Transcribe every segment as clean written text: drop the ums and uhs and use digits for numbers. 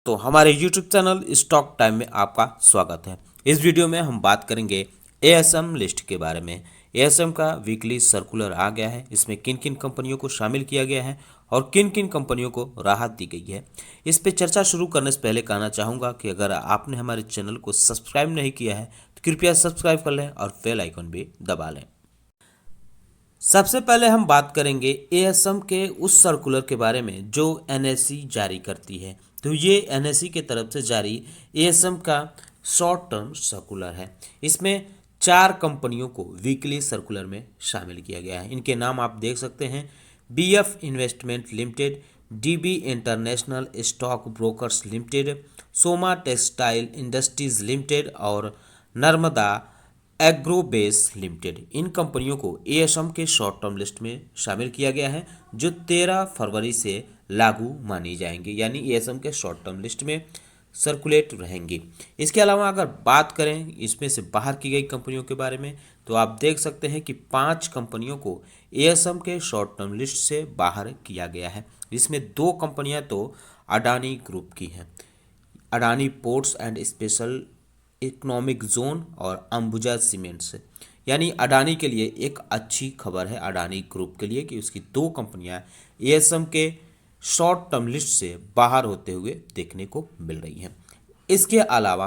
तो हमारे YouTube channel stock time में आपका स्वागत है। इस वीडियो में हम बात करेंगे एएसएम लिस्ट के बारे में। एएसएम का वीकली सर्कुलर आ गया है। इसमें किन किन कंपनियों को शामिल किया गया है और किन किन कंपनियों को राहत दी गई है। इस पे चर्चा शुरू करने से पहले कहना चाहूँगा कि अगर आपने हमारे चैनल को सब्सक्राइब नहीं किया है तो कृपया सब्सक्राइब कर लें और बेल आइकन भी दबा लें। सबसे पहले हम बात करेंगे एएसएम के उस सर्कुलर के बारे में जो एनएसई जारी करती है। तो ये एनएसई के तरफ से जारी एएसएम का शॉर्ट टर्म सर्कुलर है। इसमें 4 कंपनियों को वीकली सर्कुलर में शामिल किया गया है। इनके नाम आप देख सकते हैं: BF investment limited, dB international stock brokers limited, Soma textile industries limited और नर्मदा एग्रोबेस लिमिटेड। इन कंपनियों को एएसएम के शॉर्ट टर्म लिस्ट में शामिल किया गया है जो 13 फरवरी से लागू मानी जाएंगी, यानी एएसएम के शॉर्ट टर्म लिस्ट में सर्कुलेट रहेंगी। इसके अलावा अगर बात करें इसमें से बाहर की गई कंपनियों के बारे में, तो आप देख सकते हैं कि 5 कंपनियों को एएसएम के शॉर्ट टर्म लिस्ट से बाहर किया गया है, जिसमें 2 कंपनियां तो अडानी ग्रुप की हैं, Adani ports and special economic zone और अंबुजा सीमेंट्स। यानी अडानी के लिए एक अच्छी खबर है, अडानी ग्रुप के लिए, कि उसकी 2 कंपनियां एएसएम के शॉर्ट टर्म लिस्ट से बाहर होते हुए देखने को मिल रही हैं। इसके अलावा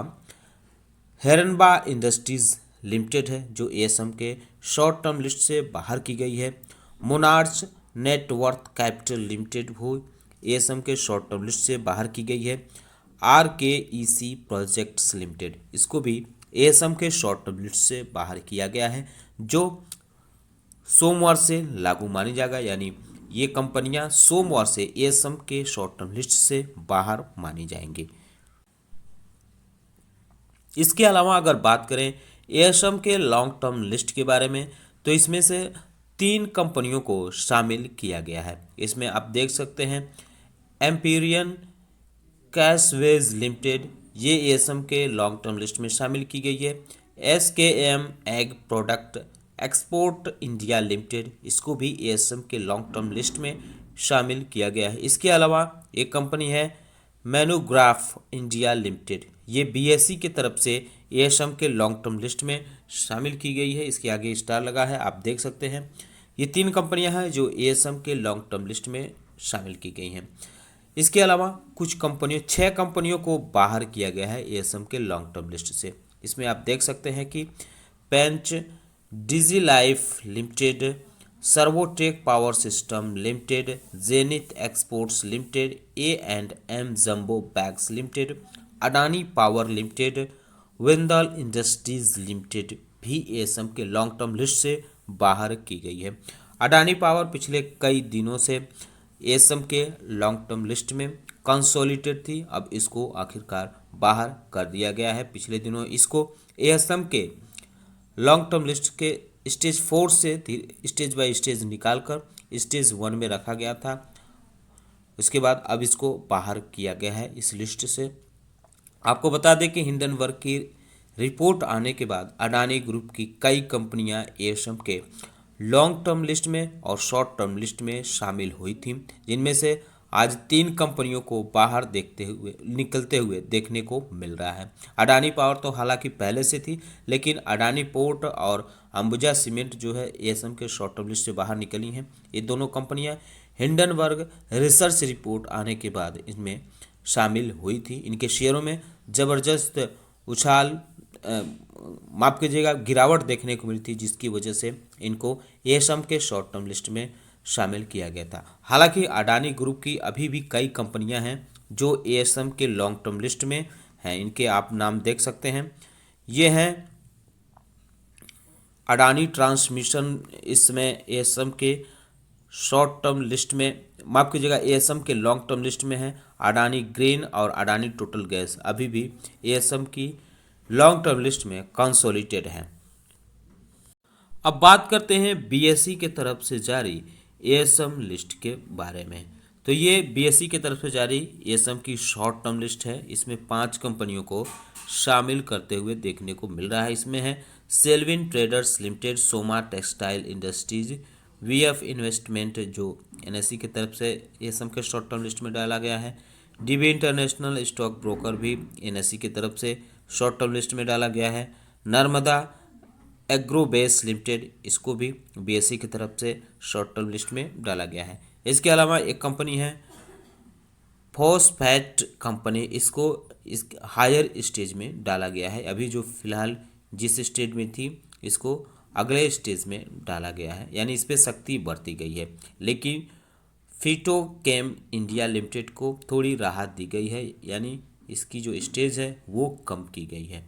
हेरनबा इंडस्ट्रीज लिमिटेड है जो एएसएम के शॉर्ट टर्म लिस्ट से बाहर की गई है। मोनार्च नेटवर्थ कैपिटल लिमिटेड वो एएसएम के शॉर्ट टर्म लिस्ट से बाहर की गई है। आरकेईसी प्रोजेक्ट्स लिमिटेड, इसको भी एएसएम के शॉर्ट टर्म लिस्ट से बाहर किया गया है जो सोमवार से लागू मानी जाएगा, यानी ये कंपनियां सोमवार से एएसएम के शॉर्ट टर्म लिस्ट से बाहर मानी जाएंगी। इसके अलावा अगर बात करें एएसएम के लॉन्ग टर्म लिस्ट के बारे में, तो इसमें से 3 कंपनियों को शामिल किया गया है। इसमें आप देख सकते हैं एम्पीरियन कैशवेज लिमिटेड, ये एएसएम के लॉन्ग टर्म लिस्ट में शामिल की गई है। SKM egg product export India limited, इसको भी एएसएम के लॉन्ग टर्म लिस्ट में शामिल किया गया है। इसके अलावा एक कंपनी है मैनुग्राफ इंडिया लिमिटेड, ये बीएसई की तरफ से एएसएम के लॉन्ग टर्म लिस्ट में शामिल की गई है। इसके आगे स्टार लगा है, आप देख सकते हैं। ये 3 कंपनियां हैं जो एएसएम के लॉन्ग टर्म लिस्ट में शामिल की गई हैं। इसके अलावा कुछ कंपनियों 6 कंपनियों को बाहर किया गया है एएसएम के लॉन्ग टर्म लिस्ट से। इसमें आप देख सकते हैं कि Panache Digi Life limited, Servotech power system limited, Zenith exports limited, ए&एम jumbo bags limited, Adani power limited, विंदल इंडस्ट्रीज लिमिटेड भी एएसएम के लॉन्ग टर्म लिस्ट से बाहर की गई है। अडानी पावर पिछले कई दिनों से एएसएम के लॉन्ग टर्म लिस्ट में कंसोलिडेटेड थी, अब इसको आखिरकार बाहर कर दिया गया है। पिछले दिनों इसको एएसएम के लॉन्ग टर्म लिस्ट के स्टेज 4 से स्टेज बाय स्टेज निकालकर स्टेज 1 में रखा गया था। उसके बाद अब इसको बाहर किया गया है इस लिस्ट से। आपको बता दें कि हिंडनबर्ग की रिपोर्ट आने के बाद अडानी ग्रुप की कई कंपनियां एएसएम के लॉन्ग टर्म लिस्ट में और शॉर्ट टर्म लिस्ट में शामिल हुई थी, जिनमें से आज 3 कंपनियों को बाहर निकलते हुए देखने को मिल रहा है। अडानी पावर तो हालांकि पहले से थी, लेकिन अडानी पोर्ट और अंबुजा सीमेंट जो है एएसएम के शॉर्ट टर्म लिस्ट से बाहर निकली हैं। ये दोनों कंपनियां हिंडनबर्ग रिसर्च रिपोर्ट आने के बाद इनमें शामिल हुई थी। इनके शेयरों में ज़बरदस्त उछाल माफ कीजिएगा गिरावट देखने को मिली थी, जिसकी वजह से इनको एएसएम के शॉर्ट टर्म लिस्ट में शामिल किया गया था। हालांकि अडानी ग्रुप की अभी भी कई कंपनियां हैं जो एएसएम के लॉन्ग टर्म लिस्ट में हैं। इनके आप नाम देख सकते हैं, ये हैं अडानी ट्रांसमिशन, इसमें एएसएम के शॉर्ट टर्म लिस्ट में, माफ कीजिएगा एएसएम के लॉन्ग टर्म लिस्ट में है। अडानी ग्रीन और अडानी टोटल गैस अभी भी एएसएम की लॉन्ग टर्म लिस्ट में कंसोलिडेटेड है। अब बात करते हैं बीएसई के तरफ से जारी एएसएम लिस्ट के बारे में। तो ये बीएसई के तरफ से जारी एएसएम की शॉर्ट टर्म लिस्ट है। इसमें 5 कंपनियों को शामिल करते हुए देखने को मिल रहा है। इसमें है Selvin traders limited, Soma textile industries, VF investment जो एनएसई की तरफ से एएसएम के शॉर्ट टर्म लिस्ट में डाला गया है, डीबी इंटरनेशनल स्टॉक ब्रोकर भी एनएसई की तरफ से शॉर्ट टर्म लिस्ट में डाला गया है। नर्मदा एग्रोबेस लिमिटेड, इसको भी बीएसई की तरफ से शॉर्ट टर्म लिस्ट में डाला गया है। इसके अलावा एक कंपनी है फॉस्फेट कंपनी, इसको इस हायर स्टेज में डाला गया है। अभी जो फिलहाल जिस स्टेज में थी, इसको अगले स्टेज में डाला गया है, यानी इस पर सख्ती बरती गई है। लेकिन फिटोकेम इंडिया लिमिटेड को थोड़ी राहत दी गई है, यानी इसकी जो स्टेज है वो कम की गई है।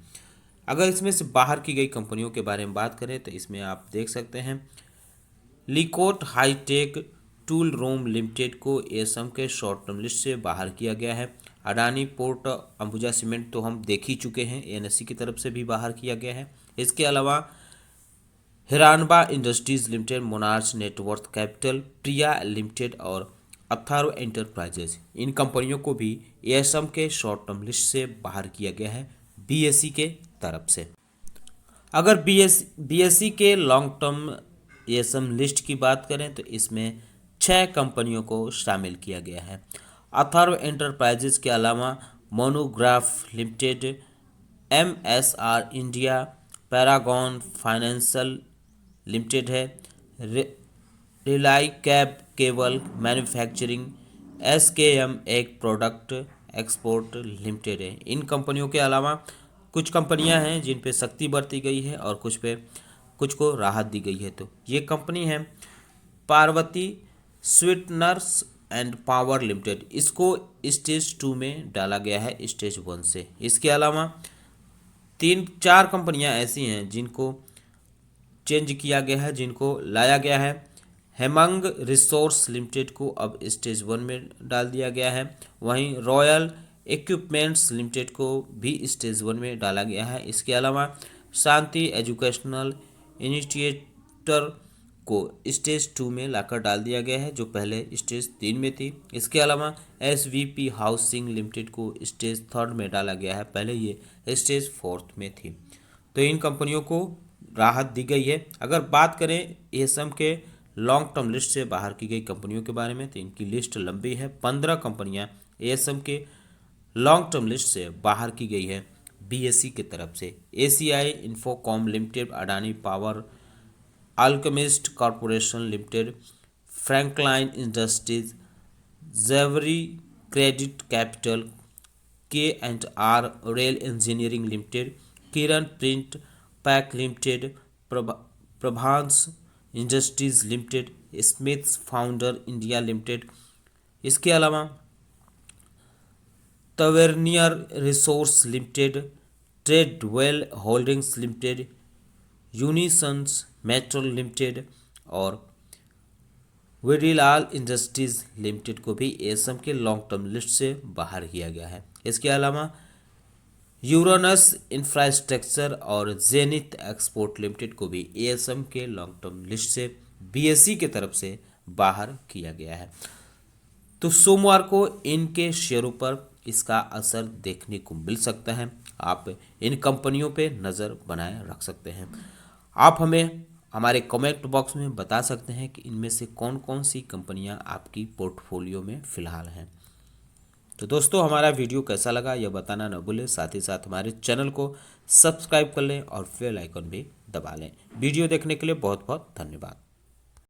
अगर इसमें से बाहर की गई कंपनियों के बारे में बात करें तो इसमें आप देख सकते हैं लिकोट हाईटेक टूल रोम लिमिटेड को एसएम के शॉर्ट टर्म लिस्ट से बाहर किया गया है। अडानी पोर्ट अंबुजा सीमेंट तो हम देख ही चुके हैं, एनएससी की तरफ से भी बाहर किया गया है। इसके अलावा Hiranba industries limited, Monarch Networth capital, Priya limited और अथारो एंटरप्राइजेज, इन कंपनियों को भी एएसएम के शॉर्ट टर्म लिस्ट से बाहर किया गया है बीएसई के तरफ से। अगर बीएसई के लॉन्ग टर्म एएसएम लिस्ट की बात करें तो इसमें 6 कंपनियों को शामिल किया गया है। अथर्व एंटरप्राइजेज के अलावा monograph limited, MSR India, Paragon financial limited है, रिलाई cab cable manufacturing, SKM egg product export limited है। इन कंपनियों के अलावा कुछ कंपनियां हैं जिन पे सख्ती बरती गई है और कुछ को राहत दी गई है। तो ये कंपनी है Parvati sweeteners and power limited, इसको स्टेज 2 में डाला गया है स्टेज 1 से। इसके अलावा 3-4 कंपनियां ऐसी हैं जिनको चेंज किया गया है, जिनको लाया गया है। हेमंग रिसोर्स लिमिटेड को अब स्टेज 1 में डाल दिया गया है। वहीं रॉयल इक्विपमेंट्स लिमिटेड को भी स्टेज 1 में डाला गया है। इसके अलावा शांति एजुकेशनल इंस्टीट्यूटर को स्टेज 2 में लाकर डाल दिया गया है, जो पहले स्टेज 3 में थी। इसके अलावा एसवीपी हाउसिंग लिमिटेड को स्टेज 3 में डाला गया है, पहले ये स्टेज 4 में थी। तो इन कंपनियों को राहत दी गई है। अगर बात करें एएसएम के लॉन्ग टर्म लिस्ट से बाहर की गई कंपनियों के बारे में तो इनकी लिस्ट लंबी है। 15 कंपनियां एएसएम के लॉन्ग टर्म लिस्ट से बाहर की गई है बीएसई की तरफ से। ACI infocom limited, Adani power, alchemist corporation limited, Franklin industries, जेवरी credit capital, K and R rail engineering limited, Kiran print pack limited, प्रभांस industries limited, Smiths founder India limited. इसके अलावा Tavernier resource limited, Tradewell holdings limited, यूनिसंस metro limited और वेरीलाल industries limited को भी ASM के लॉन्ग टर्म लिस्ट से बाहर किया गया है। इसके अलावा यूरोनस इंफ्रास्ट्रक्चर और जेनिथ एक्सपोर्ट लिमिटेड को भी एएसएम के लॉन्ग टर्म लिस्ट से बीएसई की तरफ से बाहर किया गया है। तो सोमवार को इनके शेयरों पर इसका असर देखने को मिल सकता है। आप इन कंपनियों पे नज़र बनाए रख सकते हैं। आप हमें हमारे कमेंट बॉक्स में बता सकते हैं कि इनमें से कौन कौन सी कंपनियां आपकी पोर्टफोलियो में फ़िलहाल हैं। तो दोस्तों, हमारा वीडियो कैसा लगा यह बताना न भूलें। साथ ही साथ हमारे चैनल को सब्सक्राइब कर लें और बेल आइकन भी दबा लें। वीडियो देखने के लिए बहुत बहुत धन्यवाद।